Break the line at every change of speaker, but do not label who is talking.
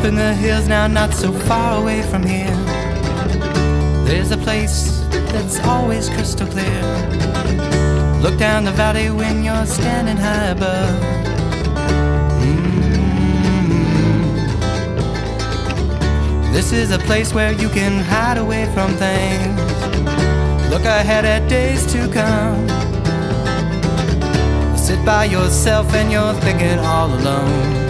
in the hills now, not so far away from here. There's a place that's always crystal clear. Look down the valley when you're standing high above. This is a place where you can hide away from things. Look ahead at days to come. Sit by yourself and you're thinking all alone.